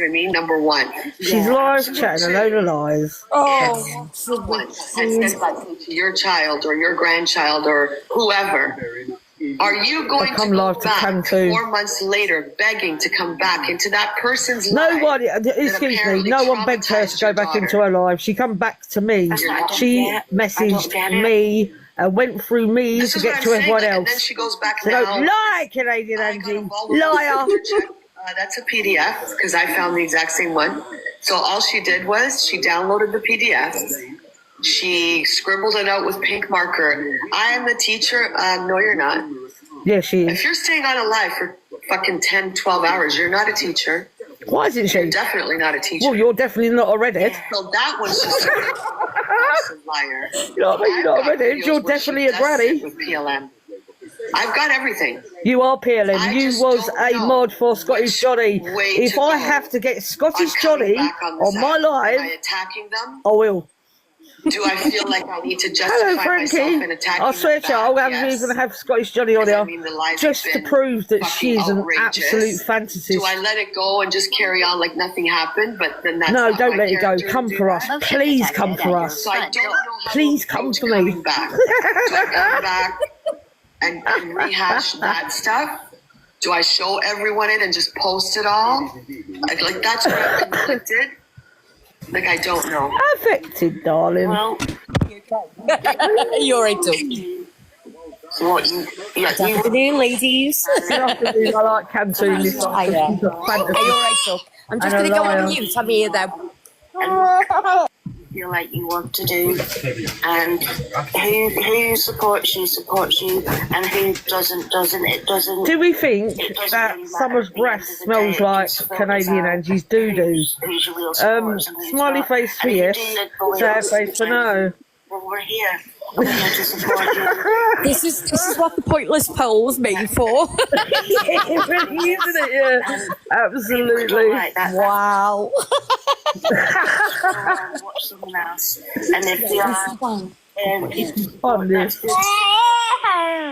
what I mean? Number one. She's live chatting a load of lies. Oh, And says that to your child or your grandchild or whoever. Are you going to go back 4 months later begging to come back into that person's life? Nobody, excuse me, no one begged her to go back into her life. She come back to me. She messaged me and went through me to get to everyone else. And then she goes back so now. Don't lie, Canadian Angie. Liar. That's a PDF because I found the exact same one. So all she did was she downloaded the PDF. She scribbled it out with pink marker. I am the teacher. No, you're not. Yeah, she is. If you're staying on a live for fucking 10, 12 hours, you're not a teacher. Why isn't she? You're definitely not a teacher. Well, you're definitely not a redhead. So that one's just a liar. You're not a redhead. You're definitely a granny. With PLM. I've got everything. You are PLM. You was a mod for Scottish Johnny. If I have to get Scottish Johnny on my live, attacking them, I will. Do I feel like I need to justify myself in attacking I swear to you, I'll yes. even have Scottish Johnny on here just to prove that she is an absolute fantasist. Do I let it go and just carry on like nothing happened? But then that's no, not don't my let it go. Come for us. Please come for us. So I don't know how please come for me. Back. Do I come back and rehash that stuff? Do I show everyone it and just post it all? Like that's where I'm conflicted. Like, I don't know. Affected, darling. Well, you're a donkey. What Good afternoon, ladies. Good afternoon. I like Cantoon. This Hi there. You're right, Doug. I'm just going to go on mute. I'm here, though. Feel like you want to do, and who supports you, and who doesn't. It doesn't. Do we think that really Summer's breath smells like Canadian Angie's doo-doo? Smiley face for yes, sad face for no. Well, we're here. We're here to support you. This is what the pointless poll was made for. It really is, isn't it? Yeah, absolutely. Wow. Watch someone else, and if they are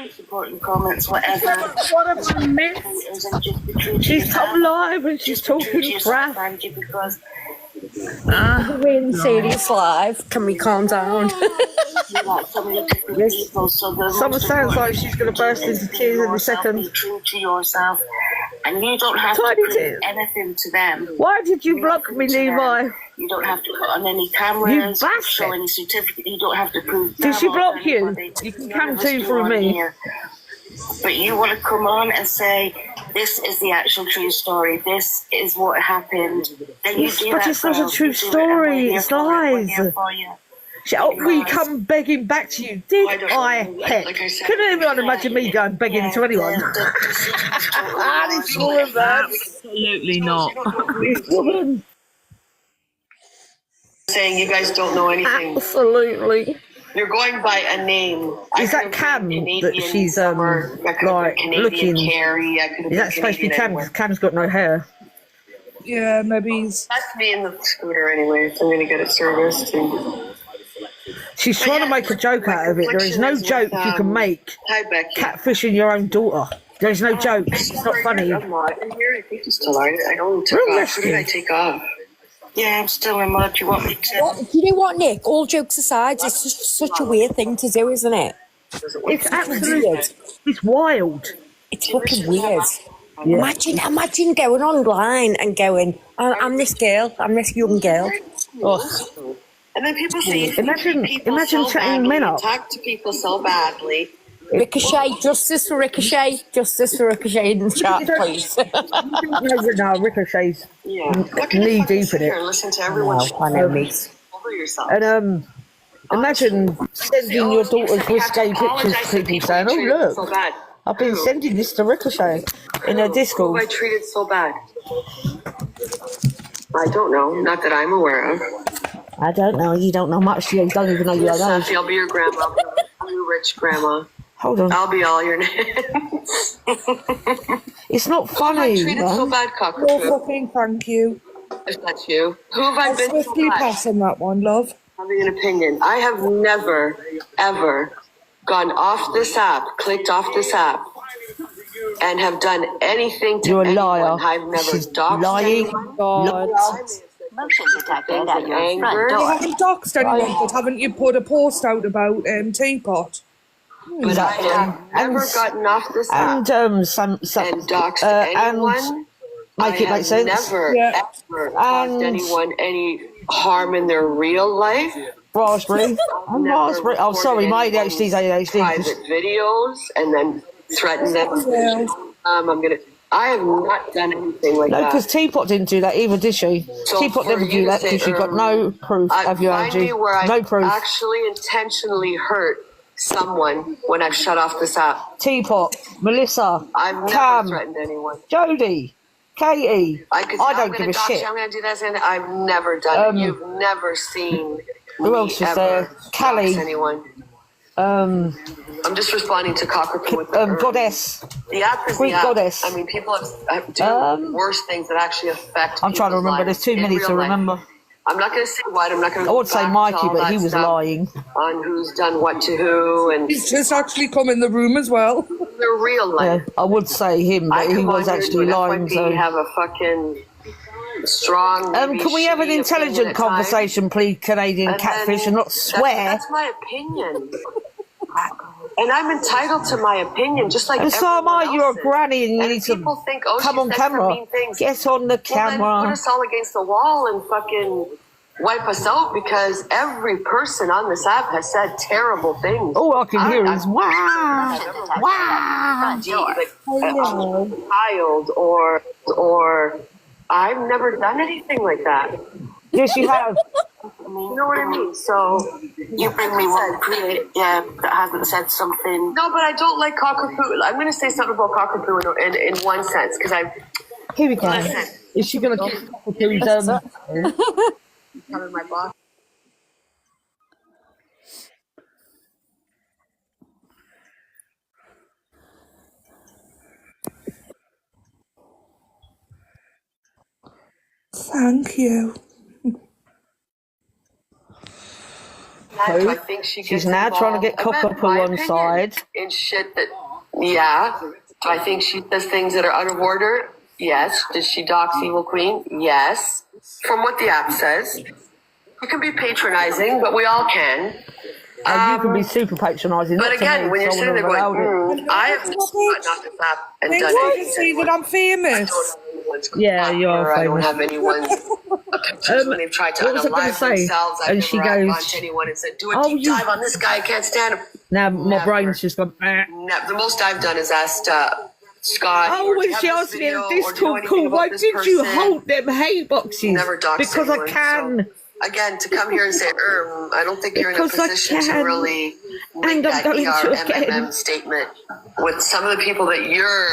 supporting comments, whatever. What have I missed? She's come live and she's talking crap. Because Really serious live. Can we calm down? Summer sounds like she's going to burst into tears in a second. Be true to yourself, and you don't have to prove anything to them. Why did you block me, Levi? You don't have to put on any cameras, show any certificate. You don't have to prove. Did she block you? You can come too through me. Here. But you want to come on and say, this is the actual true story, this is what happened. Then you do but that, it's not a true story, it's lies. We come begging back to you. Did I heck? Couldn't anyone imagine me going begging to anyone? This woman, absolutely not. This woman. Saying you guys don't know anything. Absolutely. You're going by a name. Is that Cam that she's like looking? Is that supposed to be Cam? Because Cam's got no hair. Yeah, maybe. That's me in the scooter anyway. So I'm gonna get it serviced. She's trying to make a joke out of it. There is no joke you can make catfishing your own daughter. There is no joke. It's not funny. I'm not in here. I think you still are. I don't take off. Who did I take off? Yeah, I'm still in mud. Do you want me to? You know what, Nick? All jokes aside, it's just such a weird thing to do, isn't it? It's absolutely weird. It's wild. It's fucking weird. Yeah. Imagine going online and going, I'm this girl, I'm this young girl. Oh. And then people say, imagine chatting men up. Talk to people so badly. Ricochet, justice for Ricochet in the chat, please. No, Ricochet's knee deep in it. Listen to everyone. I know me. And imagine sending your daughter's risque pictures to people saying, "Oh look, I've been sending this to Ricochet in her Discord." Who I treated so bad? I don't know. Not that I'm aware of. I don't know. You don't know much. You don't even know your own. I'll be your grandma. I'll be your rich grandma. Hold on. I'll be all your names. It's not funny. Who have I treated so bad, cockroach? No fucking thank you. If that's you. Who have I been so Swiftly bad? passing that one, love. Having an opinion. I have never, ever gone off this app, clicked off this app, and have done anything to You're a anyone. liar. I've never She's doxed lying. anyone. God. Motion detected at your Anger. front You door. haven't doxed anyone, but haven't you put a post out about Teapot? But I have never And- gotten off this app And some and doxed and anyone. make it I make sense. have never, Yeah. ever caused And- anyone any harm in their real life. Raspberry. And Never raspberry. Oh, sorry, my recorded ADHD's ADHD. private videos and then threatened them. Yeah. I have not done anything like No, that. because Teapot didn't do that either, did she? So Teapot for never you do to that say, because she got no proof of your find allergy. me where No I proof. actually intentionally hurt someone when I've shut off this app. Teapot, Melissa, I've never Cam, threatened anyone. Jodie, Katie. I don't give a shit. I'm going to do this, and I've never done it. You've never seen Who me else was ever there? Callie. dox anyone. Um, I'm just responding to Cockapoo with the Goddess. The app is Greek the app. Goddess. I mean, people do worse things that actually affect. I'm trying to people's remember. lives There's too in many real to life. remember. I'm not going to say what. I'm not going to. I would say Mikey, but he was lying. On who's done what to who and He's just actually come in the room as well. their real Yeah, life. I would say him, but he come was on here actually to an lying. FYP, So, have a fucking strong. maybe can we have an shitty opinion intelligent at times, conversation, please, Canadian and catfish, then and not swear? That's my opinion. And I'm entitled to my opinion, just like And so am everyone I. You're a else's. granny, and you And need to people think, oh, come she on said some camera. mean things. Get on the Well, then put camera. us all against the wall and fucking wipe us out, because every person on this app has said terrible things. All I can hear is wow, Front door. A child or I've never done anything like that. Yes, you have. You know what I mean? So You bring me one that hasn't said something. no, but I don't like cockapoo. I'm going to say something about cockapoo in one sense, because I Here we go. Is she going to kick Cockapoo's covered my boss. Thank you. I think She's gets now trying to get involved. Cockapoo My on opinion side. in shit that, yeah. Do I think she does things that are out of order? Yes. Does she dox Evil Queen? Yes. From what the app says. You can be patronizing, but we all can. And you can be super patronising. But not to again, me, when you're so I sitting there wouldn't have allowed going, I have not gotten off this app and They done want to anything. see that I'm famous. Yeah, you're I don't famous. have anyone's pictures when they've tried to what was I gonna unalive say? themselves. I've And never she gone goes, to anyone and said, do a "Oh, deep you-" dive on this guy. I can't stand him. Now my Never. brain's just gone. The most I've done is asked Scott. Oh, or, "Do when you she have asked me in video, a or do you know Discord anything call, about why this did you person?" hold them hate boxes? Never dox Because I anyone, can. so- Again, to come here and say, I don't think you're in a Because I position to can. really make And I'm that going to again. ERMMM statement with some of the people that you're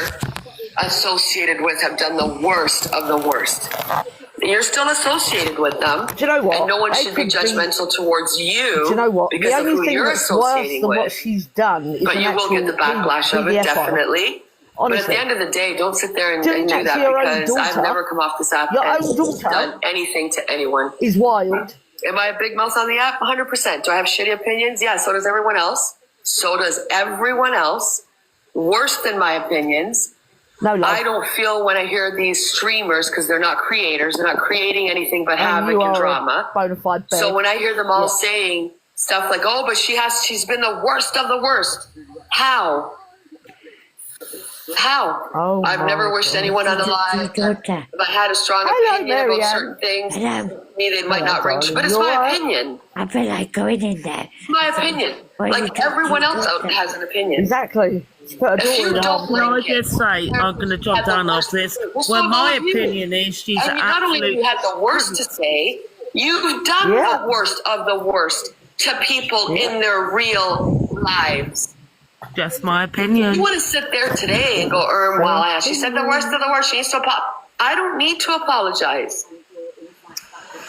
associated with have done the worst of the worst. You're still associated with them. Do you know what? And no one They should be could be- judgmental towards you. Do you know what? Because The of only who thing you're that's worse associating than with. what she's done is But an you will get the actual backlash of it, PDF. definitely. Honestly. But at the end of the day, don't sit there and Doing do that that, to your own because I've daughter. never come off this app Your and own daughter. done anything to anyone. Is wild. Am I a big mouth on the app? 100%. Do I have shitty opinions? Yeah, so does everyone else. So does everyone else. Worse than my opinions. No love. I don't feel when I hear these streamers, because they're not creators, they're not creating anything but And havoc you and are drama. a bona fide beg. So when I hear them all saying stuff like, oh, but she's been the worst of the worst. How? How? Oh, I've never my wished anyone unalive. Daughter. If I had a strong Hello, opinion about Marianne. certain things, Hello. maybe they might Hello, not ring darling. true, but it's You my alright? opinion. I feel like going in there. It's my opinion. Well, you Like don't everyone do else out that. has an opinion. Exactly. She put a If daughter you in the don't arm. Can I like it, just say, I'm going to had jump the down worst- off this. Well, so Well, my have you. opinion is she's I mean, not only have you absolute. had the worst to say, you've done Yeah. the worst of the worst to people in their real lives. Just my You opinion. want to sit there today and go, well, she said the worst of the worst. She needs to apologize. I don't need to apologize.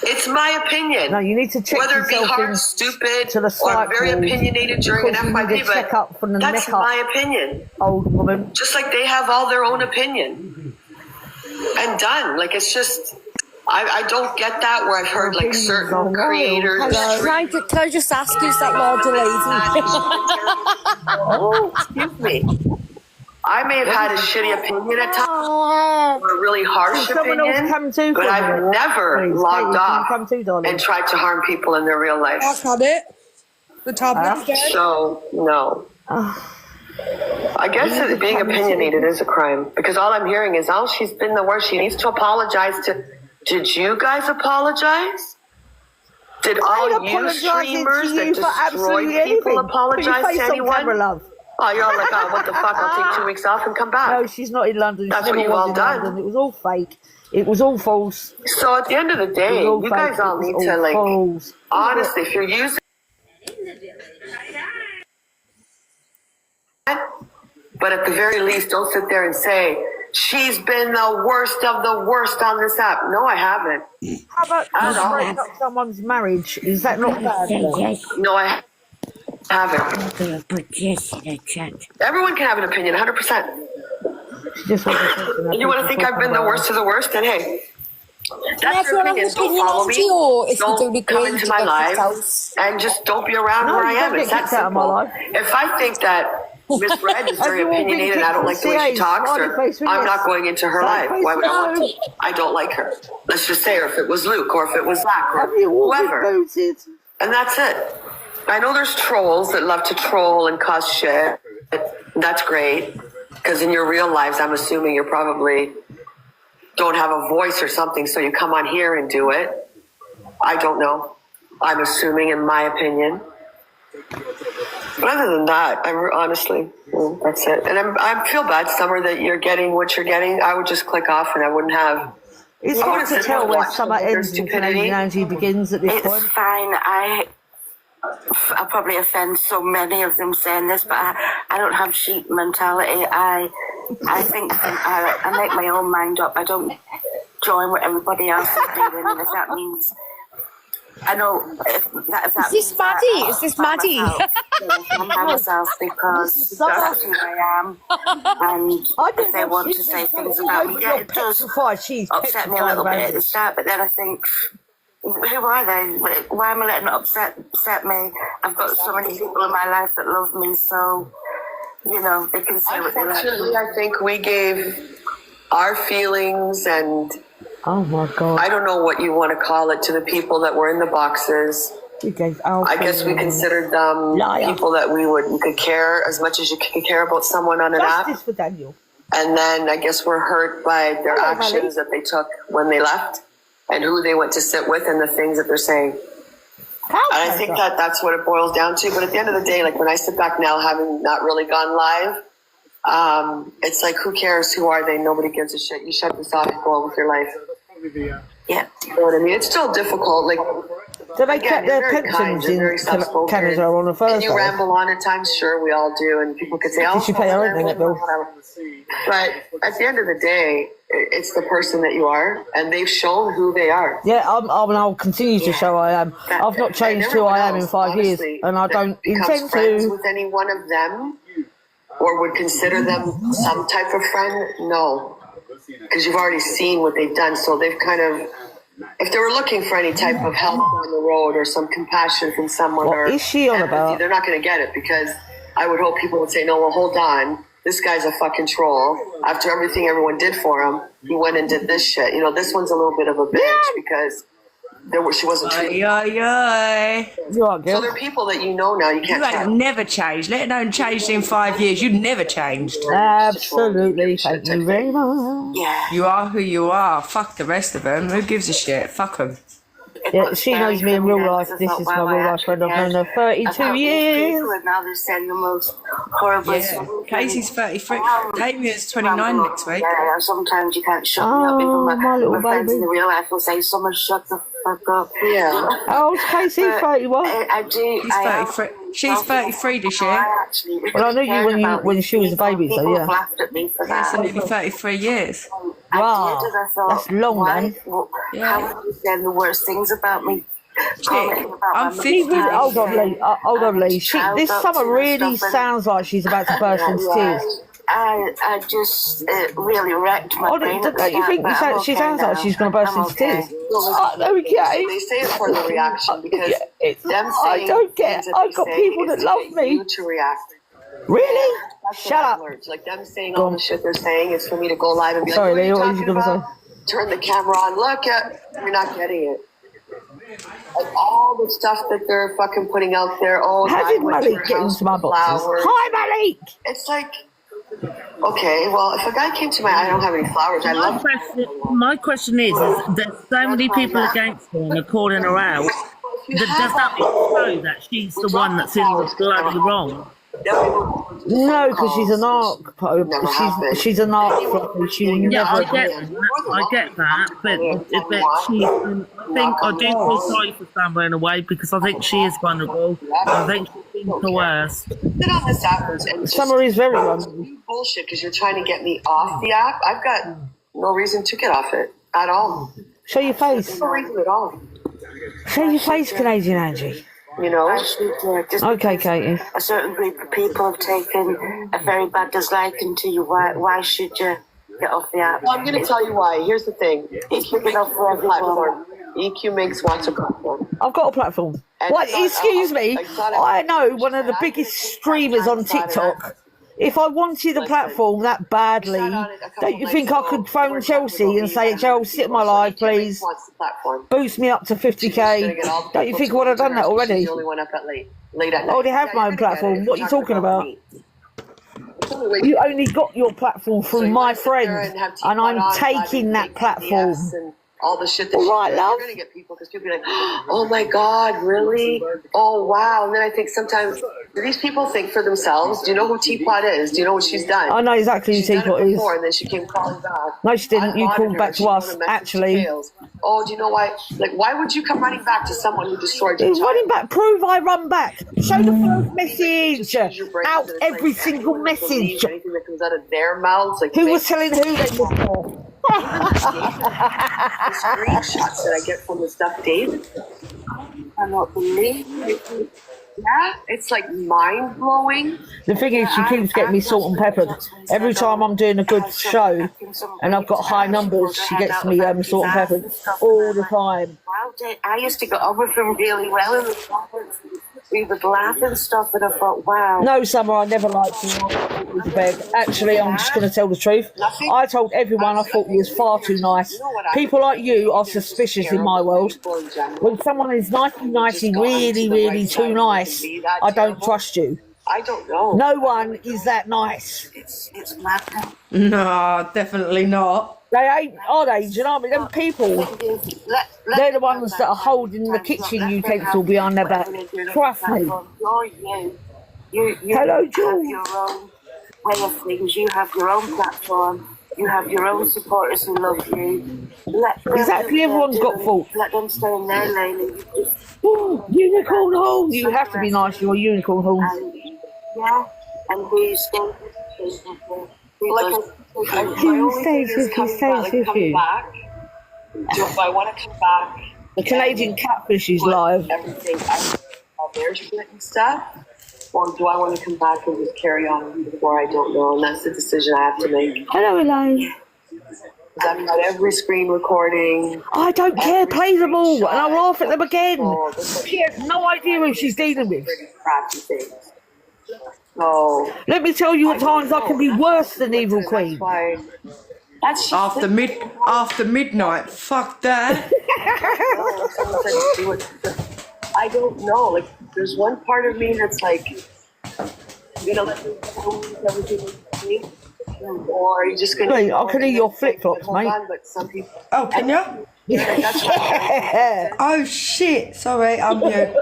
It's my opinion. No, you need to check Whether it be yourself hard, in stupid, to the or very cycle, opinionated during an because you need FYP, to check up from the that's neck up. my opinion. Old woman. Just like they have all their own opinion. And done. Like, it's just, I don't get that where I've heard like certain creators. Hello. Can I just ask you, is that larger lady? Oh, excuse me. I may have had a shitty opinion at times, or a really harsh opinion, but I've never logged off and tried to harm people in their real life. I've had it. The tablet's dead. So, no. I guess that being opinionated is a crime, because all I'm hearing is, oh, she's been the worst. She needs to apologize to... Did you guys apologize? Did all you streamers that destroy people apologize to anyone? Oh, you're all like, oh, what the fuck? I'll take 2 weeks off and come back. No, she's not in London. That's what you've all done. London. It was all fake. It was all false. So at the end of the day, you guys all need to, like, honestly, if you're using... But at the very least, don't sit there and say, she's been the worst of the worst on this app. No, I haven't. How about breaking up someone's marriage? Is that not bad? No, I haven't. Everyone can have an opinion, 100%. You want to think I've been the worst of the worst? Then hey, that's your opinion. Don't follow me. Don't come into my life, and just don't be around where I am. It's that simple. If I think that Miss Red is very opinionated and I don't like the way she talks, or I'm not going into her life. Why would I want to? I don't like her. Let's just say, or if it was Luke, or if it was Zach, or whoever. And that's it. I know there's trolls that love to troll and cause shit. That's great. Because in your real lives, I'm assuming you're probably don't have a voice or something, so you come on here and do it. I don't know. I'm assuming, in my opinion. But other than that, honestly, that's it. And I feel bad, Summer, that you're getting what you're getting. I would just click off, and I wouldn't have. It's hard to tell where Summer ends and Canadianity begins at this point. It's fine. I'll probably offend so many of them saying this, but I don't have sheep mentality. I think I make my own mind up. I don't join what everybody else is doing, and if that means I know if that is this Maddie? Is this Maddie? I'm by myself because that's who I am, and if they want to say things about me, yeah, it does upset me a little bit at the start, but then I think, who are they? Why am I letting it upset me? I've got so many people in my life that love me, so, you know, they can say what they like. Unfortunately, I think we gave our feelings and, oh my God, I don't know what you want to call it, to the people that were in the boxes. We gave our I guess we considered them people that we could care as much as you could care about someone on an app. Justice for Daniel. And then I guess we're hurt by their actions that they took when they left, and who they went to sit with, and the things that they're saying. And I think that's what it boils down to. But at the end of the day, like when I sit back now, having not really gone live, it's like, who cares? Who are they? Nobody gives a shit. You shut this off and go on with your life. Yeah. You know what I mean? It's still difficult. Like, do they keep their pensions in Canada on a Thursday? And you ramble on at times, sure, we all do. And people could say, oh, did you pay our internet bill? But at the end of the day, it's the person that you are, and they've shown who they are. Yeah, I'll continue to show I am. I've not changed who I am in 5 years, and I don't intend friends to. With any one of them, or would consider them some type of friend? No, because you've already seen what they've done. So they've kind of, if they were looking for any type of help on the road or some compassion from someone, or is she on empathy, about? they're not going to get it, because I would hope people would say, no, well, hold on. This guy's a fucking troll. After everything everyone did for him, he went and did this shit. You know, this one's a little bit of a bitch because she wasn't treated. You are, girl. So there are people that you know now. You can't. You ain't never changed. Let alone changed in 5 years. You never changed. Absolutely. Thank you very much. Yeah. You are who you are. Fuck the rest of them. Who gives a shit? Fuck them. Yeah, she knows me in real life. This is my real life friend. I've known her 32 years. And now they're saying the most horrible. Yeah. Casey's 33. Damien's 29 next week. Yeah, sometimes you can't shut me up. Even my little my friends baby. in the real life will say, "Someone shut the fuck up." Yeah. How old's Casey? 31. I do. He's 33. She's 33 this year. Well, I knew you when she was a baby, so yeah. Laughed at me for Yeah, that. so nearly 33 years. Wow, that's long, man. How are you saying the worst things about me? I'm 50. Hold on, Lee. This summer really sounds like she's about to burst into tears. I just really wrecked my brain. Don't you think she sounds like she's going to burst into tears? Okay. They say it for the reaction, because them saying I don't get. I've got people that love me. to react. Really? That's Shut what I've up. learned. Like them saying all the shit they're saying is for me to go live and be Sorry, like, Lee, what what are was you you talking gonna about? Turn the camera on, look at, you're not getting it. Like all the stuff that they're fucking putting out there. Oh, How I did went to Malik her get house into my with boxes? flowers. Hi, Malik! It's like, okay, well, if a guy came to I don't have any flowers. I love My question is there's so many people against her and are calling her out. Does that show that she's the one that's in the bloody wrong? No, because she's an arc. She's an arc floppy. She will Yeah, never. I get that, but she's. I think I do feel sorry for Summer in a way because I think she is vulnerable. I think she's been coerced. Sit on this app and Summer is very vulnerable. bullshit because you're trying to get me off the app. I've got no reason to get off it at all. Show your face. No reason at all. Show your face, Canadian Angie. You know? Okay, Katie. A certain group of people have taken a very bad disliking to you. Why should you get off the app? Well, I'm going to tell you why. Here's the thing. EQ makes for a platform. EQ makes wants a platform. I've got a platform. What? Excuse me. I know one of the biggest streamers on TikTok. If I wanted a platform that badly, don't you think I could phone Chelsea and say, Chelsea, sit in my live, please? Boost me up to 50k. Don't you think I would have done that already? I already have my own platform. What are you talking about? You only got your platform through my friend, and I'm taking that platform. All the shit that love. You're going to get people because people be like, oh my God, really? Oh wow. And then I think sometimes, do these people think for themselves? Do you know who Teapot is? Do you know what she's done? I know exactly who Teapot is. And then she came calling back. No, she didn't. You called back to us, actually. Oh, do you know why? Like, why would you come running back to someone who destroyed your child? Running back. Prove I run back. Show the first message. Out every single message. Anything that comes out of their mouths. Like, who was telling who they were for? The screenshots that I get from the stuff David. I don't believe it. Yeah, it's like mind blowing. The thing is, she keeps getting me salt and peppered. Every time I'm doing a good show and I've got high numbers, she gets me salt and peppered all the time. Wow, I used to get on with them really well in the comments. We would laugh and stuff, and I thought, wow. No, Summer, I never liked you. Actually, I'm just going to tell the truth. I told everyone I thought you was far too nice. People like you are suspicious in my world. When someone is nicey, really, really too nice, I don't trust you. I don't know. No one is that nice. It's mad. No, definitely not. They ain't, are they? Do you know what I mean? Them people, they're the ones that are holding the kitchen utensil behind their back. Trust me. Hello, You have your own way of things. You have your own platform. You have your own supporters who love you. Exactly, everyone's got faults. Let them stay in their lane. And you just, unicorn horns. You have to be nice. You're unicorn horns. Yeah, and we stay. Who stays with you? Stays with you. Do I want to come back? The Canadian catfish is live. Everything, all their shit and stuff. Or do I want to come back and just carry on before I don't know? And that's the decision I have to make. Hello, Elaine. I've got every screen recording. I don't care. Play them all, and I'll laugh at them again. She has no idea who she's dealing with. Oh. Let me tell you at times I can be worse than Evil Queen. That's After midnight, fuck that. I don't know. Like, there's one part of me that's like, you know, let everything, or are you just gonna? Wait, I can hear your flip flops, mate. But some people. Oh, can you? Yeah. Oh shit! Sorry, I'm mute.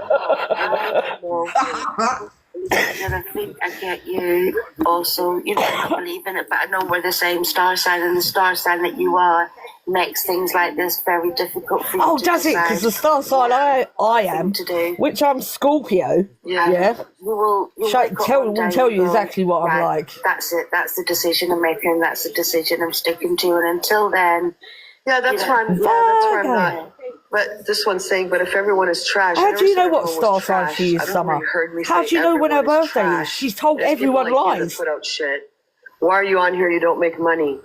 And I think I get you also, you know, I don't believe in it, but I know we're the same star sign, and the star sign that you are makes things like this very difficult for you. Oh, does it? Because the star sign I am, which I'm Scorpio. Yeah. We'll tell you exactly what I'm like. That's it. That's the decision I'm making. That's the decision I'm sticking to. And until then, that's where I'm not. But this one's saying, but if everyone is trash. How do you know what star sign she is, Summer? How do you know when her birthday is? She's told everyone lies. Put out shit. Why are you on here? You don't make money.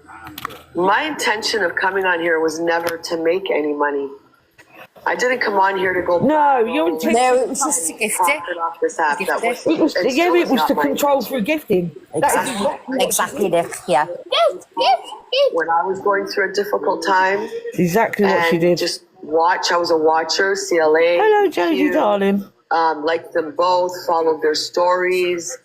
My intention of coming on here was never to make any money. I didn't come on here to go. No, your intention. No, it was just to gift it. Off this app. That was, It was, it yeah, still it is was not to my control intention. through gifting. Exactly, Nick. Yeah. When I was going through a difficult time, Exactly what she and did. just watch. I was a watcher. CLA. Hello, Josie, darling. Liked them both. Followed their stories.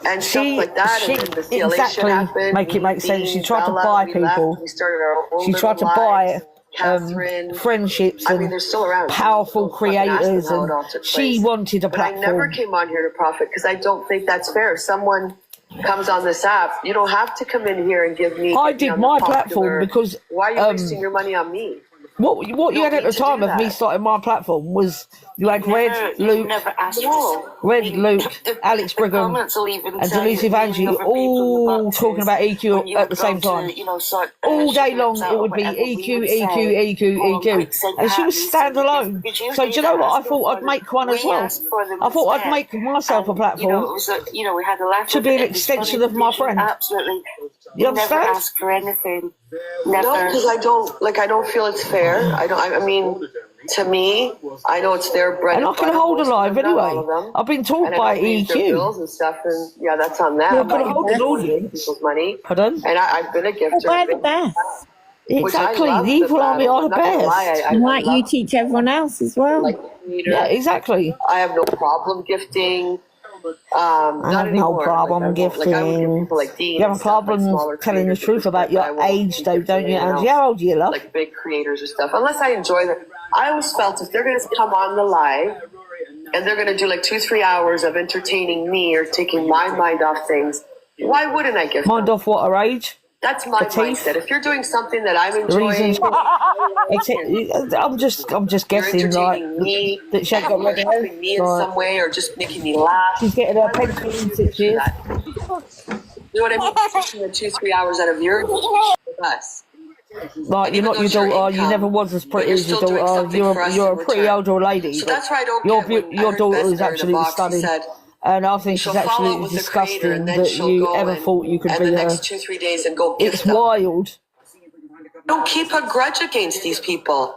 And stuff like that, and then the CLA shit exactly happened. make it make sense. She tried to Bella, buy we left, people. we started our own She tried to little buy lives. Catherine, friendships I mean, and they're still around. powerful Fucking ask them creators, how it and all took she place. wanted a But I never platform. came on here to profit because I don't think that's fair. Someone comes on this app, you don't have to come in here and give me. I did my platform because why are you wasting your money on me? what you had at need the to time do of me that. starting my platform was you had Red, Luke, Alex Brigham, and Delusive Angie all talking about EQ at the same time. All day long it would be EQ, EQ, and she was standalone. So do you know what? I thought I'd make one as well. I thought I'd make myself a platform to be an extension of my friend. Absolutely. You understand? Never ask for anything. No, because I don't feel it's fair. I mean, to me, I know it's their bread And I can butter, hold most alive of them, not all anyway. of them. I've been taught And by I don't pay their bills EQ. and stuff, and yeah, that's on them. I've got to hold an audience. People's money. Pardon? And I've been a gifter. We're the best. Exactly. The evil army are the best. Like you teach everyone else as well. Yeah, exactly. I have no problem gifting. I have no problem gifting. You have a problem telling the truth about your age, though, don't you, Angie? How old are you, love? Like big creators or stuff. Unless I enjoy them. I always felt if they're going to come on the live and they're going to do like 2-3 hours of entertaining me or taking my mind off things, why wouldn't I gift Mind them? off what her age? That's my mindset. If you're doing something that I'm enjoying, I'm just guessing, you're like entertaining me, that she ain't got red hair. helping me in some way, or just making me laugh. She's getting her pension in 6 years. You know what I mean? Pushing the 2-3 hours out of your with us. Like, you're not your daughter. You never was as pretty as your daughter. You're a pretty older lady. So that's why I don't get your daughter is absolutely stunning. And I think it's absolutely disgusting that you ever thought you could be the her. next 2-3 days and go gift It's them. wild. Don't keep a grudge against these people.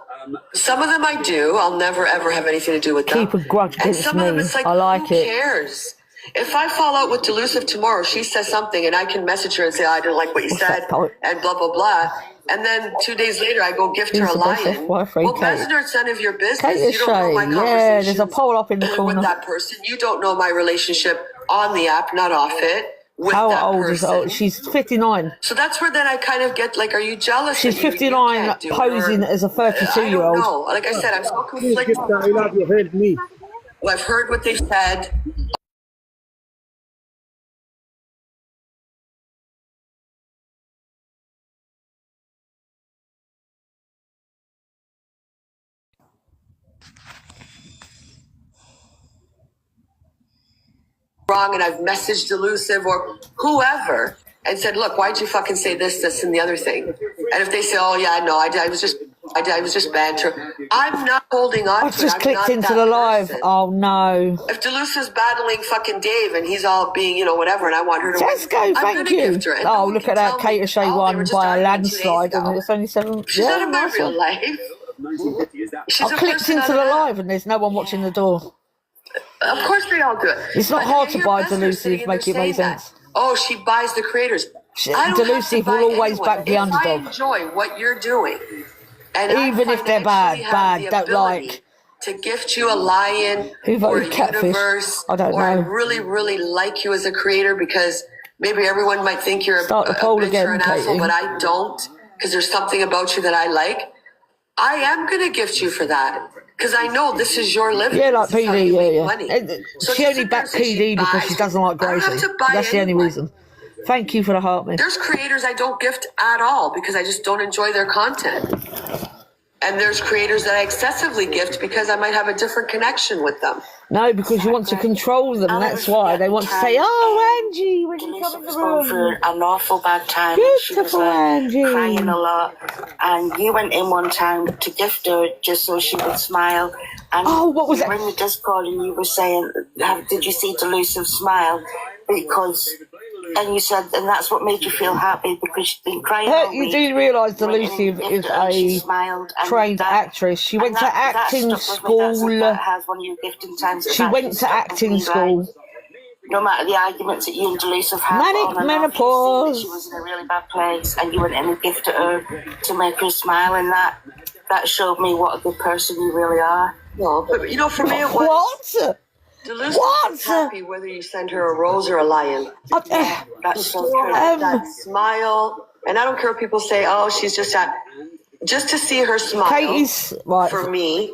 Some of them I do. I'll never ever have anything to do with them. Keep a grudge And against some of them me. it's like, I like who it. cares? If I fall out with Delusive tomorrow, she says something and I can message her and say, I didn't like what you said that poet? and blah, blah, blah. And then 2 days later, I go gift her Who's a the best lion. ex-wife, Well, Kate? Messenger, it's none of your business. Kate is You don't know my Shay. conversations. Yeah, there's a poll up in the corner. With that person. You don't know my relationship on the app, not off it. With How that old person. is old? She's 59. So that's where then I kind of get like, are you jealous? She's that you 59 can't do it? posing Or- as a I don't 32-year-old. know. Like I said, I'm so conflicted. Well, I've heard what they've said. Wrong, and I've messaged Elusive or whoever and said, look, why'd you fucking say this, and the other thing? And if they say, oh yeah, no, I was just banter. I'm not holding on I to just it. I'm clicked not into that the live. person. Oh no. If Delusive's battling fucking Dave and he's all being, whatever, and I want her to Let's go, I'm thank gonna you. gift her. And no Oh, one look can at that. tell Kate me, O'Shea they won were just by a arguing 2 days landslide, ago. and it's only 7. She's not in my nice real one. life. She's I a clicked person into on the an app. live, and there's no one watching the door. Of course they all do it. It's not But hard you to hear buy Bessner Delusive, sitting in make there it make saying that. sense. Oh, she buys the creators. I don't Delusive have to buy will always anyone. back the If underdog. I enjoy what you're doing, and Even I if they're financially have bad, the don't ability like. to gift you a lion Who or a voted Catfish? universe, I don't or I know. really, really like you as a creator because maybe everyone might think you're Start the a poll bitch again, or an asshole, Katie. but I don't because there's something about you that I like. I am going to gift you for that because I know this is your living. Yeah, like This is how PD, you make yeah. money. So She to only sit there and backed say she PD because buys- she doesn't like I don't have Gracie. to buy That's the only anyone. reason. Thank you for the heart, man. There's creators I don't gift at all because I just don't enjoy their content. And there's creators that I excessively gift because I might have a different connection with them. No, because you want to control them. That's why they want to say, "Oh, Angie, when you come in the was going through room." an awful bad time. And she was Beautiful Angie. crying a lot. And you went in one time to gift her just so she would smile. And Oh, what was you that? were in the Discord and you were saying, did you see Delusive smile? Because And you said, and that's what made you feel happy because she'd been crying all You week. do realise You went in Elusive and is gifted her and she a smiled, and trained that- actress. She and went to that acting stuck with me. That's school. that has one of your gifting times. She went to acting school. No matter the arguments that you and Delise have had, Manic on and off, menopause. you see that she was in a really bad place, and you went in and gifted her to make her smile, and that showed me what a good person you really are. No, but you know, for me it was. What? Deluse What? was happy whether you send her a rose or a lion. That's so true. That smile, and I don't care what people say. Oh, she's just to see her smile. Katie's right. For me,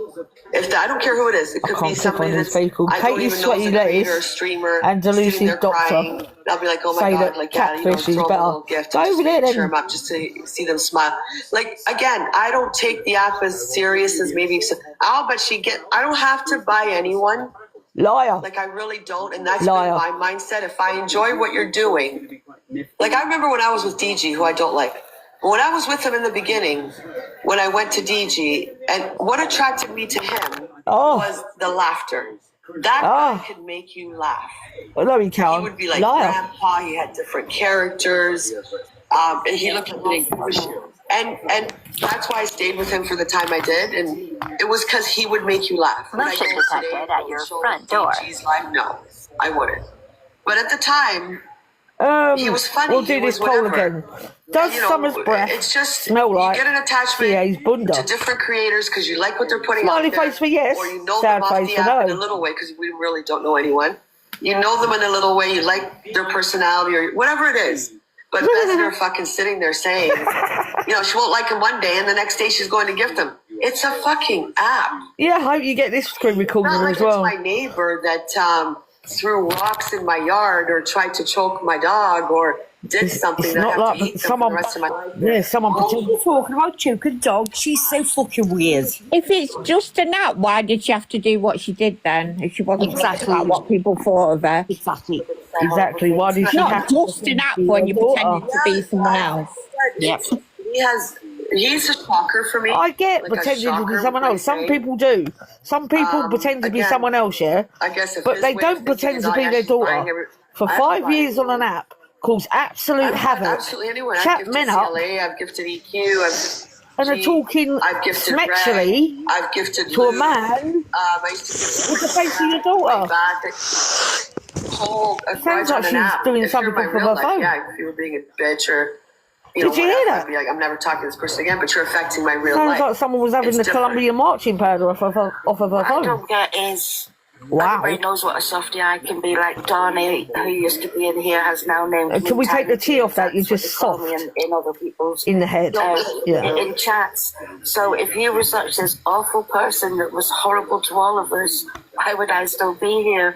I don't care who it is. It could be somebody that's I don't Katie's even know sweaty is a creator, lettuce streamer, and sitting Delusive there doctor. crying. I'll be like, oh my Say god, that like catfish is throw them a better. little gift. Go And over there just then. cheer them up, just to see them smile. Like again, I don't take the app as serious as maybe. I don't have to buy anyone. Liar. Like I really don't, and that's Liar. been my mindset. If I enjoy what you're doing, like I remember when I was with DG, who I don't like. But when I was with him in the beginning, when I went to DG, and what attracted me to him was the laughter. That guy could make you laugh. Well, no, he can't. He would be like Liar. Grandpa. He had different characters, and he looked like an English. And that's why I stayed with him for the time I did, and it was because he would make you laugh. Would I go today at your front door? DG's live? No, I wouldn't. But at the time, he was funny. We'll do this poll again. Does Summer's breath smell like you get an attachment CA's bunda? to different creators because you like what they're putting Smiley out there, face for yes, or you know sad them off face the for app no. in a little way because we really don't know anyone. You know them in a little way. You like their personality or whatever it is. But Bessner fucking sitting there saying, she won't like him one day and the next day she's going to gift him. It's a fucking app. Yeah, I hope you get this screen recording Not like as well. it's my neighbor that threw rocks in my yard or tried to choke my dog or did something It's that I not have like to eat them for someone. the rest of my life. Yeah, someone pretend. You're talking about choking dog. She's so fucking weird. If it's just a nap, why did she have to do what she did then? If she wasn't Exactly. about what people thought of her. Exactly. Exactly. Why did she Not have just a nap when you're pretending to be someone else. Yep. He's a shocker for me. I get Like a pretending to be shocker, someone what else. they Some say. people do. Some people pretend to be again, someone else, yeah? I guess if But his they way don't of pretend thinking to is, be oh, their yeah, she's buying daughter. For I 5 buy years on an app cause absolute I've havoc. absolutely anyone. I've Chat gifted men up CLA, I've gifted EQ, and are talking I've gifted smexually Red, I've gifted to a Luke, man I used to gift with the face of your daughter. Sounds like she's doing something from her phone. Yeah, if you were being a bitch or Did you hear that? I'd be like, I'm never talking to this person again, but you're affecting my real Sounds life. like someone was having It's the different. Colombian marching powder off of her What I phone. don't get is Wow. everybody knows what a softie I can be. Like Donnie, who used to be in here, has now named me. Can we take the tea off that? You're That's just what they call soft me in other people's in the head. Yeah. in chats. So if you were such this awful person that was horrible to all of us, why would I still be here?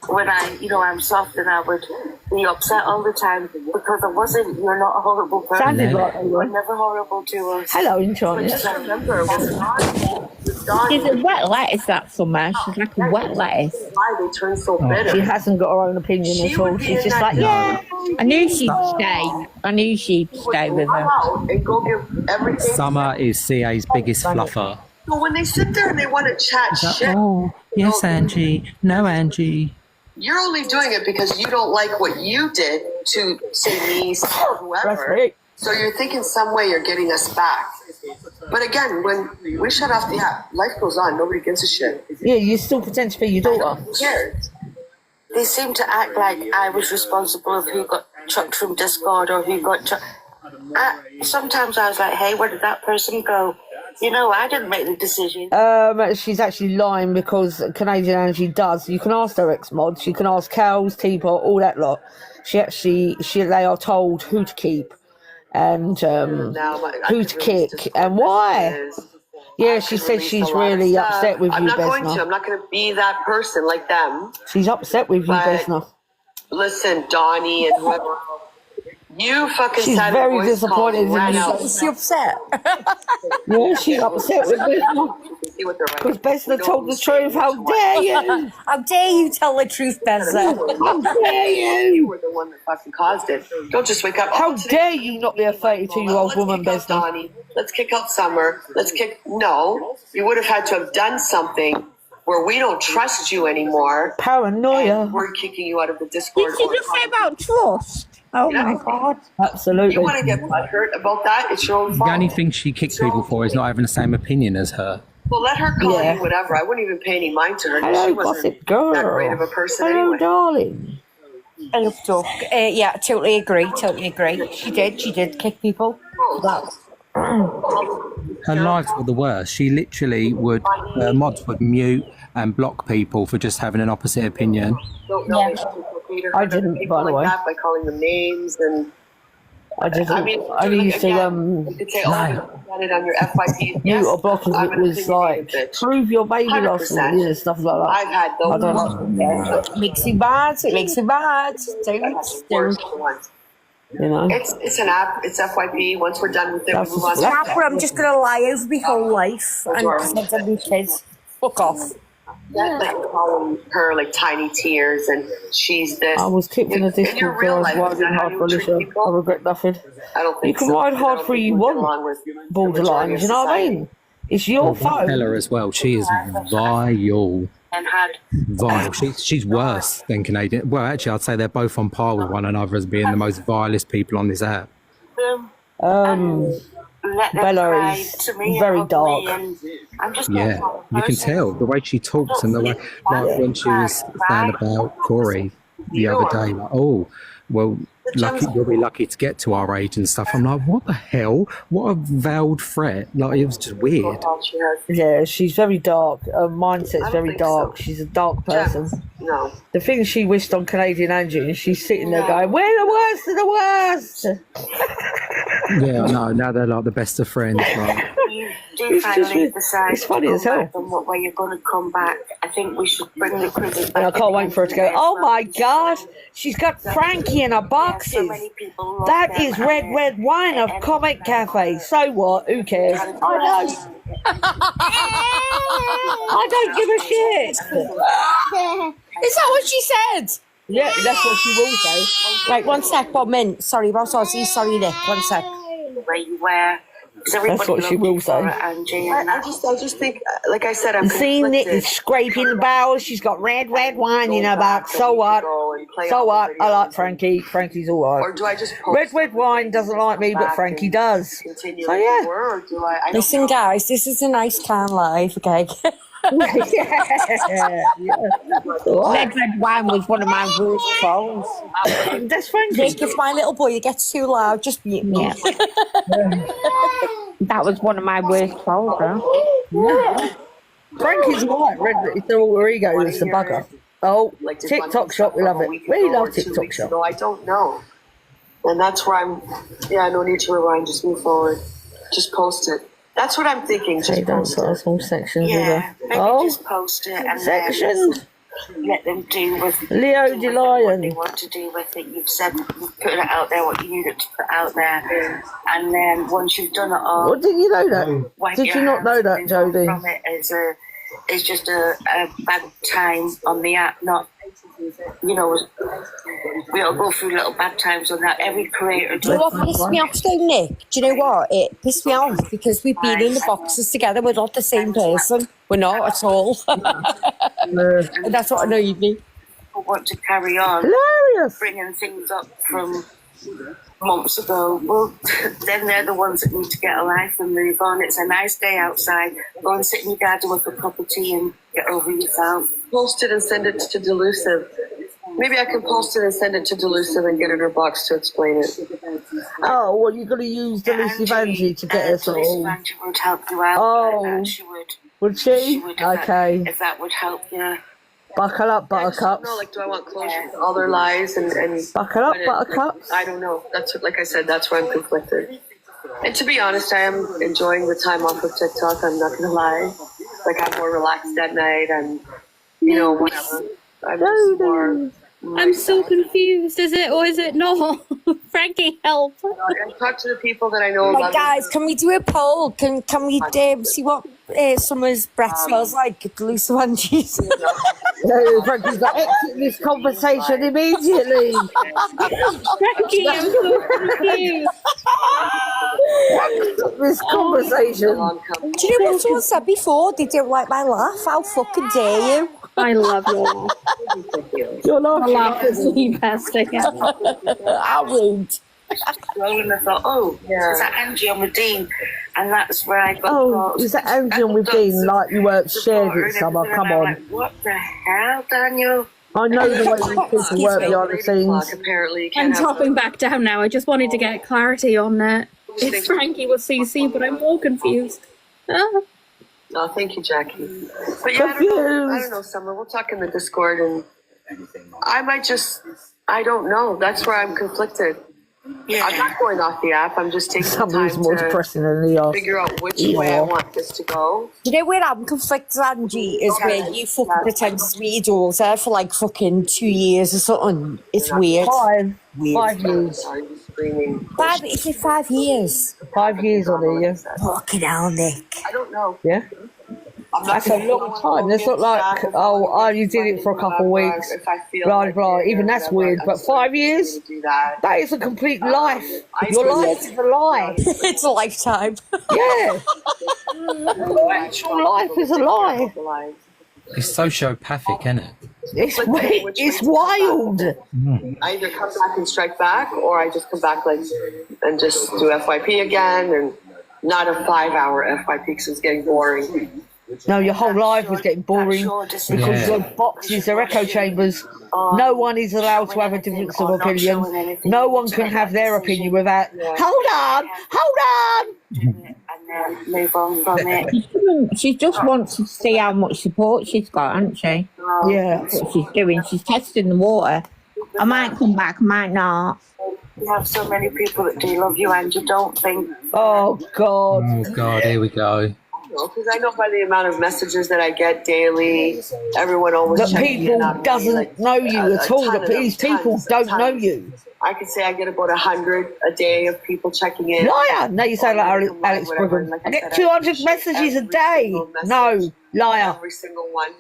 When I'm soft and I would be upset all the time because I wasn't. You're not a horrible person. Sounded like You were never horrible to us. hello, in China. Which I remember was She's a wet lettuce, that Summer. She's like a wet lettuce. Why they turn so bitter? She hasn't got her own opinion She at all. would be She's in just that like, yeah. I knew she'd stay. I knew she'd stay with her. Out and go give everything. Summer is CA's biggest fluffer. So when they sit there and they want to chat shit, Oh, yes, Angie. No, Angie. you're only doing it because you don't like what you did to say me, or whoever. That's right. So you're thinking some way you're getting us back. But again, when we shut off the app, life goes on. Nobody gives a shit. Yeah, you still pretend to be your daughter. Who cares? they seem to act like I was responsible of who got chucked from Discord or who got chucked. Sometimes I was like, hey, where did that person go? I didn't make the decision. She's actually lying because Canadian Angie does. You can ask her ex-mods. You can ask Cows, Teapot, all that lot. They are told who to keep and who to kick and why. Yeah, she says she's really upset with you, I'm not going Besna. to. I'm not going to be that person like them. She's upset with you, But- Besna. Listen, Donnie and whoever. You fucking She's sat very in voice calls disappointed in right you. out. Is she upset? Yeah, she's upset with Besna. See what they're Because writing. Besna told the truth. How dare you? How dare you tell the truth, Bezza? How dare You you? were the one that fucking caused it. Don't just wake up. How today- dare you not be a 32-year-old Let's woman, kick out Besna? Donnie. Let's kick out Summer. No, you would have had to have done something where we don't trust you anymore. Paranoia. And we're kicking you out of the Discord. Did she just say about trust? Oh Yeah. my God. Absolutely. You want to get hurt about that? It's your own The fault. only thing she kicks people for is not having the same opinion as her. Well, let her call Yeah. you whatever. I wouldn't even pay any mind to her. Hello, She wasn't gossip girl. that great of a person Hello, anyway. darling. I love Duck. Yeah, totally agree. She did kick people. Her lives were the worst. She literally would, mods would mute and block people for just having an opposite opinion. Don't know if people treat her I didn't, people by the way. like that by calling them names and. I didn't. I mean, I used to you could say, "Oh, you got it on your FYP." mute or block if I'm it an was like opinionated bitch. prove your baby lost 100%. and stuff like that. I've had those. I don't know. Makes you bad. It makes you bad. Don't. You know. It's an app. It's FYP. Once we're done with it, That's we move on. just- to Crap, where I'm just gonna lie over my whole life and pretend I'm with kids. Fuck off. that. Like calling her like tiny tears, and she's this. I was kicked in a In your Discord real girls life, is riding that how hard you for treat Alicia. people? I regret nothing. I don't You think can so, ride because I hard don't for think you we get want. along with the majority Borderline, of you know what I society. mean? It's your phone. Tell her as well. She is vile. And had Vile. She's worse than Canadian. Well, actually, I'd say they're both on par with one another as being the most vilest people on this app. them. Let them Bella cry is to me and very hug me, dark. and I'm just not Yeah, that you can person. tell the way she talks and the way, like when she was saying about Corey the other day, like, oh, well, lucky you'll be lucky to get to our age and stuff. I'm like, what the hell? What a veiled threat! Like it was just weird. She has. Yeah, she's very dark. Her I mindset's don't very think dark. so. She's a dark person. No. The things she wished on Canadian Angie, and she's sitting there going, "We're the worst of the worst." Yeah, no, now they're like the best of friends. Like, You do It's just finally weird. decide It's funny to as come hell. back and what way you're going to come back. I think we should bring the quizzes back. And I can't wait for her to go, "Oh my God, she's got Frankie in her So boxes. many people love That them, is and red, they're- red wine of Comic Cafe. So what? Who cares? I know. I don't give a shit." Is that what she said? Yeah, that's what she will say. Right, one sec, Bob Mint. Sorry about Ozzy. Sorry, Nick. One sec. the way you wear. That's what she will say. Angie, and I just think, like I said, I'm Seen it conflicted. scraping the barrels. She's got red, red wine in her box. So what? So what? I like Frankie. Frankie's all Or right. do I just Red wine doesn't like me, but Frankie does. continue So like yeah. we were, or do I don't Listen, know. guys, this is a nice can live, okay? yeah. Red wine was one of my worst faults. That's Frankie. Nick, if my little boy gets too loud, just mute me. Yeah. That was one of my worst faults, though. Frankie's right. Red, it's all her ego is the bugger. Oh, Like, did TikTok one shop, we from love a it. week We ago or love 2 TikTok weeks shop. ago? I don't know. And that's where no need to rewind, just move forward. Just post it. That's what I'm thinking, They just don't post put it. us all sections yeah, either. maybe Oh, just post it and section. then let them do with Leo do with it DeLion. what they want to do with it. You've said you've put it out there what you need it to put out there, and then once you've done it all, What, didn't you know that? wipe Did your you not hands know and that, move on Jodie? from it is just a bad time on the app, not. You know, we all go through little bad times on that. Every creator Do you know what pissed me off though, Nick? Do you know what? It pissed me off because we've been in the boxes together. We're not the same person. We're not at all. And that's what annoyed me. people want to carry on Hilarious. bringing things up from months ago. Well, then they're the ones that need to get a life and move on. It's a nice day outside. Go and sit in your garden with a cup of tea and get over yourself. Post it and send it to Delusive. Maybe I can post it and send it to Delusive and get in her box to explain it. Oh, well, you're going to use Delusive Angie to get us Delusive all. Angie would help you out. Oh. Like that. She would. Would She she? would Okay. if that would help you. Buckle up, I just don't buttercups. know, like, do I want closure to all their lies and Buckle up, when it- buttercups. I don't know. That's what, like I said, that's where I'm conflicted. And to be honest, I am enjoying the time off of TikTok. I'm not gonna lie. Like, I'm more relaxed at night and whatever. I'm just more. I'm so confused. Is it or is it not? Frankie, help. I talk to the people that I know. Right, love guys, can we do a poll? Can we see what Summer's breath smells like at Delusive Angie's? Frankie's like, exit this conversation immediately. Frankie, I'm so confused. This conversation. Do you know what someone said before? They don't like my laugh. How fucking dare you? I love your laugh. Your Your laugh. laugh is the best thing ever. I won't. And I thought, oh, is that Angie on with Dean? And that's where I got. Oh, is that Angie with Dean? Like you weren't shared it, Summer? Come on. Like, what the hell, Daniel? I know the way these people work behind the scenes. Apparently, you I'm can't have dropping back down now. I just wanted to get clarity on that. If Frankie was CC, but I'm more confused. Ah. Oh, thank you, Jackie. But yeah, I don't know, Summer. We'll talk in the Discord, and I might just, I don't know. That's where I'm conflicted. Yeah. I'm not going off the app. I'm just taking Somebody's time more to depressing than the other. figure out which way I want this to go. You know where I'm conflicted, Angie, is where you fucking pretend to be your daughter for like fucking 2 years or something. It's weird. 5 Weird. years. Sorry, I'm screaming. 5, is it 5 years? 5 years on here. Fucking hell, Nick. I don't know. Yeah. That's a long time. That's not like, oh, you did it for a couple of weeks, blah, blah. Even that's weird. But 5 years? That is a complete life. Your life is a lie. It's a lifetime. Yeah. Your actual life is a lie. It's sociopathic, isn't it? It's wild. I either come back and strike back, or I just come back and just do FYP again, and not a 5-hour FYP because it's getting boring. No, your whole life was getting boring because your boxes are echo chambers. No one is allowed to have a difference of opinion. No one can have their opinion without, hold on. And then move on from it. She just wants to see how much support she's got, hasn't she? Yeah. That's what she's doing. She's testing the water. I might come back, I might not. You have so many people that do love you, and you don't think. Oh, God. Oh, God, here we go. Because I know by the amount of messages that I get daily, everyone always That checking people in on me, doesn't know you at all. That these people don't know you. I could say I get about 100 a day of people checking in. Liar! No, you say like Alex Brigham. I get 200 messages a day. No, liar. Every single one.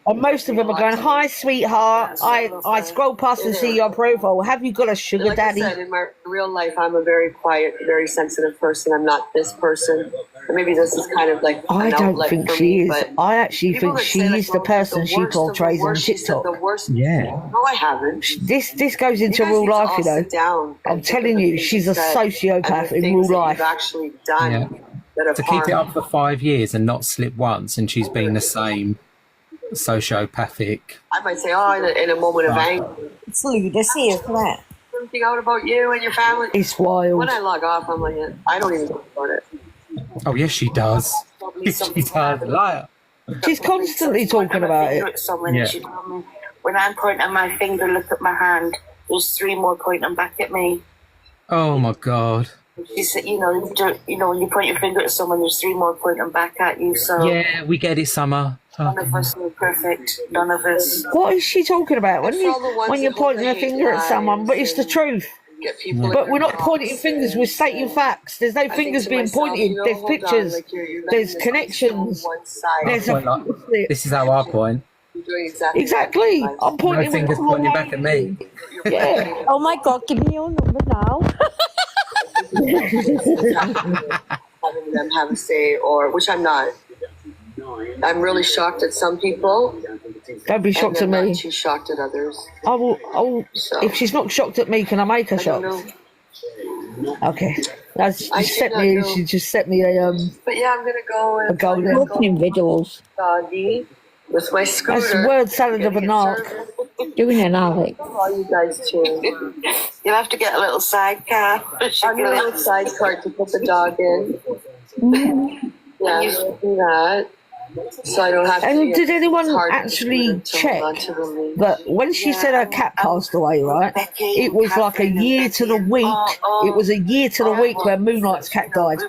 And most of them are going, hi, sweetheart. I scroll past and see your profile. Have you got a sugar Like daddy? I said, in my real life, I'm a very quiet, very sensitive person. I'm not this person. And maybe this is kind of like I an don't outlet think for she me, is. but I actually people think that she say, like, is the person she portrays on TikTok. The worst. Yeah. No, I haven't. This goes into You guys real need to life, all you know. sit down I'm and telling think of you, the she's a things sociopath and the in things real that life. you've actually done Yeah. that have To keep it harmed. up for 5 years and not slip once, and she's been the same sociopathic. I might say, oh, in a moment of anger, It's lunacy, isn't it? something out about you and your family. It's wild. When I log off, I'm like, I don't even think about it. Oh, yes, she does. She does. Liar. She's constantly talking about it. Yeah. She told me, when I'm pointing my finger, look at my hand. There's 3 more pointing back at me. Oh, my God. She said, you know, when you point your finger at someone, there's 3 more pointing back at you. So Yeah, we get it, Summer. none of us are perfect. None of us. What is she talking about? When For all the ones you're that pointing a hold finger at their someone, but it's the lives truth. Get people in But their we're not jobs. pointing fingers, we're stating facts. There's no I think fingers to being myself, pointed. you know, There's hold on, pictures. like you're There's letting connections. one side. There's a Well, like, this is how I point. You're doing exactly. Exactly. I'm No pointing with fingers the whole pointing back at me. Yeah. Oh my God, give me your number now. Having them have a say, or which I'm not. I'm really shocked at some people. Don't be shocked at and I'm me. not too shocked at others. I will. So, If she's not shocked at me, can I make her I don't shocked? know. Okay. That's I she should set not me. know. She just set me a But yeah, I'm gonna go and golden. Opening videos, doggy with my scooter. That's word salad of a narc. doing an Alex. All you guys too. You'll have to get a little sidecar. I'm gonna have a sidecar to put the dog in. Yeah, do that. So I don't have to. And did anyone charge actually until check onto the lead. that when she said her cat passed away, right? It was like a year to the week. It was a year to the week where Moonlight's cat died.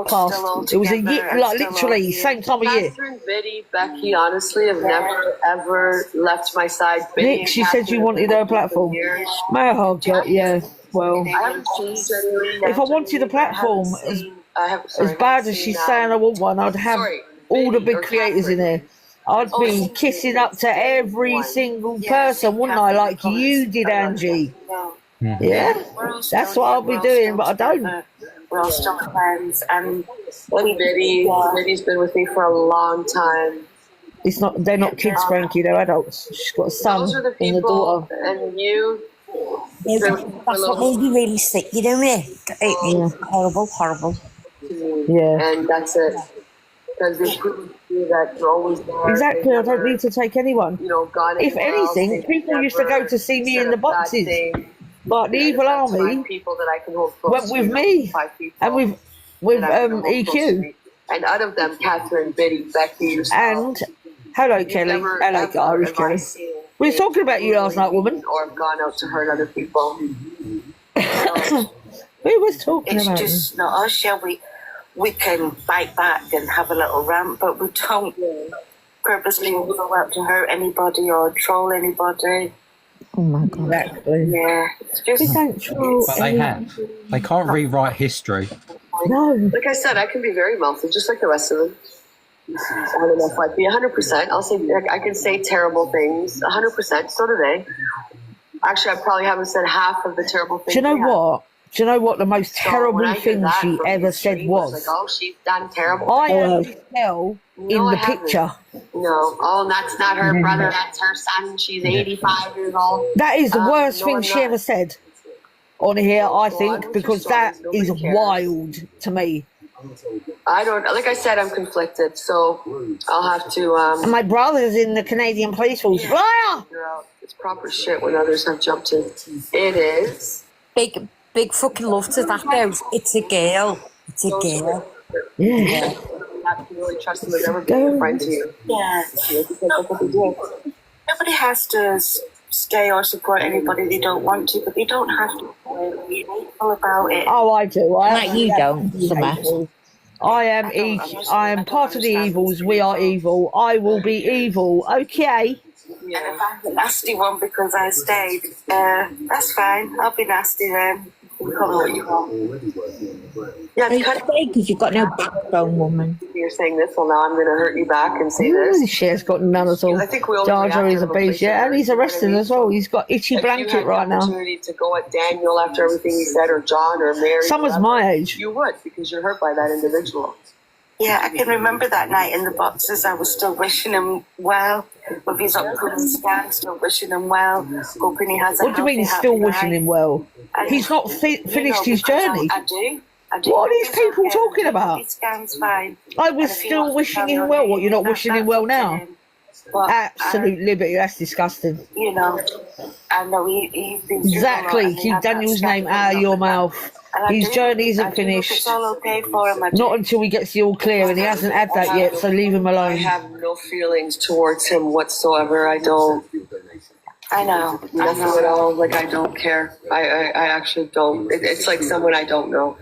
Passed. It was a year, like literally same time of year. Catherine, Biddy, Becky, honestly, have never ever left my side. Biddy Nick, and she said Catherine you wanted have her been for platform. years. Oh God, yeah. Well, I haven't seen if I wanted a platform as bad as she's saying I want one, I'd have all the big creators in there. I'd be kissing up to every single person, wouldn't I? Like you did, Angie. Yeah, that's what I'll be doing, but I don't. We're all still friends, and Biddy's been with me for a long time. It's not. They're not kids, Frankie. They're adults. She's got a son Those are the and a people, daughter. and you. That's what made me really sick, you know me? It's horrible. Yeah. And that's it. Because they prove to you that you're always there. Exactly. I don't need to take anyone. You know, gone If anywhere else. anything, They've people used to go to see me said in the a bad boxes. thing. But the evil That's army five people that I can hold close went to, with you know, me five people and with that I can hold close to EQ. me. And out of them, Catherine, Biddy, Becky, yourself. And hello, Kelly. Never, Hello, ever Irish have I Kelly. seen We were talking about you last night, woman. or have gone out to hurt other people. We was talking It's about just not us, yeah. We can bite back and have a little rant, but we don't purposely go out to hurt anybody or troll anybody. Oh my god. Exactly. Yeah, it's just. We don't troll But they have. They can't rewrite history. No. Like I said, I can be very mouthy, just like the rest of them. I don't know if I'd be 100%. I'll say, I can say terrible things 100%. So do they. Actually, I probably haven't said half of the terrible things. Do you know they have. what? Do you know what the most So when terrible I hear thing that she from ever the said street, was? like, oh, she's done terrible. I things. heard tell in No, I the haven't. picture. No. Oh, that's not her brother. That's her son. She's 85 years old. That is the worst no, thing I'm she not. ever said on here, I on think, with because your that stories. is Nobody cares. wild to me. I don't, like I said, I'm conflicted, so I'll have to And my brother's in the Canadian Police Force. Liar! figure out it's proper shit when others have jumped in. It is. Big fucking love to that though. It's a girl. It's a girl. Yeah. Not to really trust them as ever being a friend to you. Yeah. Because that's what they do. Nobody has to stay or support anybody they don't want to, but they don't have to be hateful about it. Oh, I do. Like you don't, Summer. I am part of the evils. We are evil. I will be evil. Okay. And if I'm the nasty one because I stayed, that's fine. I'll be nasty then. You call it what you want. Yeah, It's it's kind of because you've got no backbone, woman. you're saying this, well, now I'm going to hurt you back and say this. She has got none at all. I think we all Jar Jar react is a to beast, yeah, and he's you know what I arrested mean? as well. He's got itchy If blanket you had right the now. opportunity to go at Daniel after everything he said, or John, or Mary, Summer's whoever, my age. you would, because you're hurt by that individual. Yeah, I can remember that night in the boxes. I was still wishing him well with his upcoming scan, still wishing him well, hoping he has a What do you mean healthy, still happy wishing life. him well? And, He's not finished his because journey. I do. What are these It's people okay. talking about? His scan's fine. I was And if he still wants to wishing carry him on well. doing What, you're not that, wishing him that's well up to now? him. But Absolute liberty, that's disgusting. you know, I know he's been through a lot, Exactly, and he keep had that Daniel's scan name out of coming your up. mouth. And I His do- journey I isn't do hope finished. It's all okay for him. I do. Not until he gets the all clear, and he hasn't had that yet, so leave him I alone. have no feelings towards him whatsoever. I don't. I know. Nothing at all. Like, I don't care. I actually don't. It's like someone I don't know.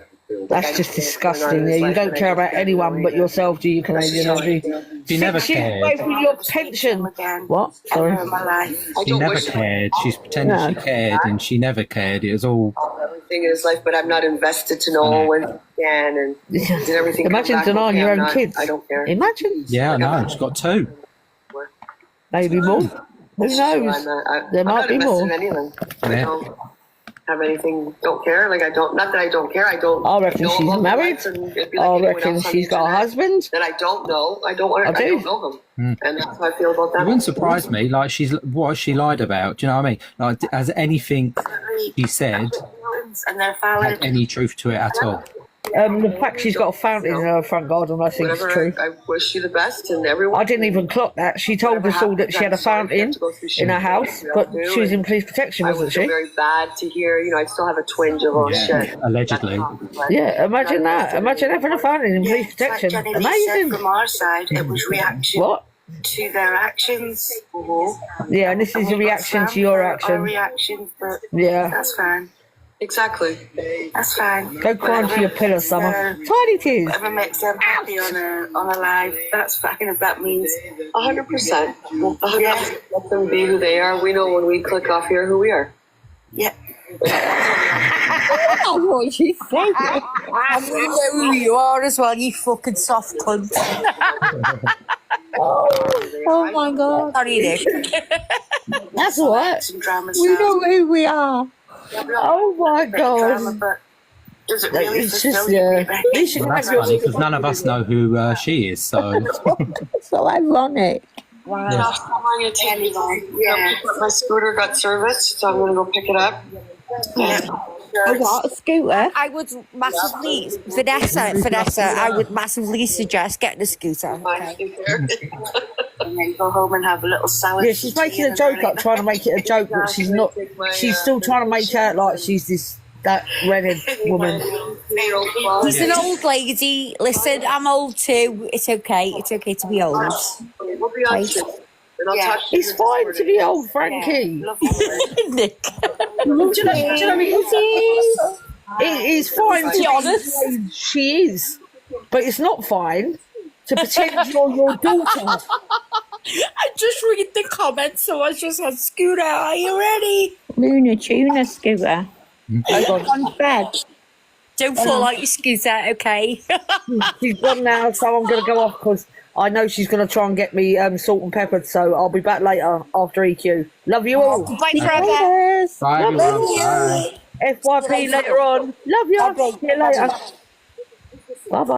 That's just disgusting. Yeah, you don't care about anyone but yourself, do you, Canadian Audrey? She never 6 years cared. away from your pension. What? Sorry. Ever in my life. I She don't never wish him cared. She's pretending No. she cared, and she never cared. It was all. everything in his life, but I'm not invested to know when he can and did everything. come Imagine back denying okay. your I'm own not- kids. I don't care. Imagine. Yeah, I know. She's got two. Maybe more. Who It's just, knows? There I'm might not be invested more. in anything. I Yeah. don't have anything. Don't care. Like I don't. Not that I don't care. I don't. I reckon know she's all the married. lights and it'd be like I anyone reckon else on she's the got a internet husband. that I don't know. I don't want. I I do. don't know him, and that's how I feel about It that. wouldn't surprise me. Like what has she lied about? Do you know what I mean? Like, has anything he said And they're had valid. any truth to it at all? The fact she's got a fountain in her front garden, I think is Whatever. true. I wish you the best, and everyone. I didn't even clock that. She told us all that she had a fountain in her house, but she was in police protection, I wasn't would feel she? very bad to hear. You know, I still have a twinge of oh shit. Allegedly. Yeah, imagine that. Imagine having a fountain in police It's like protection. Jenny Lee said Amazing. from our side, it was reaction What? to their actions. Yeah, and this is a reaction to your Our action. reactions, but Yeah. that's fine. Exactly. That's fine. Go cry into your pillow, Summer. Tiny tears. Whatever makes them happy on a live, that's fine if that means 100%. 100%. Let them be who they are. We know when we click off here who we are. yeah. I know what she said. And we know who you are as well, you fucking soft cunt. Oh my god. Sorry, Nick. That's all right. Some drama We know who we are. Oh my drama, god. but does it really It's fulfill just, you? yeah. You should Well, that's have your- funny because none of us know who she is. So So ironic. Yeah, I'm gonna take me my scooter got serviced, so I'm gonna go pick it up. Oh, what? A scooter? I would massively, Vanessa, I would massively suggest getting a scooter. My Okay. scooter. And then go home and have a little salad. Yeah, she's making a joke up, trying to make it a joke, but she's not. She's still trying to make out like she's that redhead woman. She's an old lady. Listen, I'm old too. It's okay. It's okay to be old. We'll be on soon. And I'll talk to you. It's fine to be old, Frankie. Nick. Do you know it is fine to be honest. She is, but it's not fine to pretend you're your daughter. I just read the comments, so I just had Scooter. Are you ready? Luna Tuna scooter. On bed. Don't fall out your scooter, okay? She's gone now, so I'm going to go off because I know she's going to try and get me salt and peppered. So I'll be back later after EQ. Love you all. Bye, forever. Bye, everyone. Bye. FYP later on. Love you. See you later. Bye bye.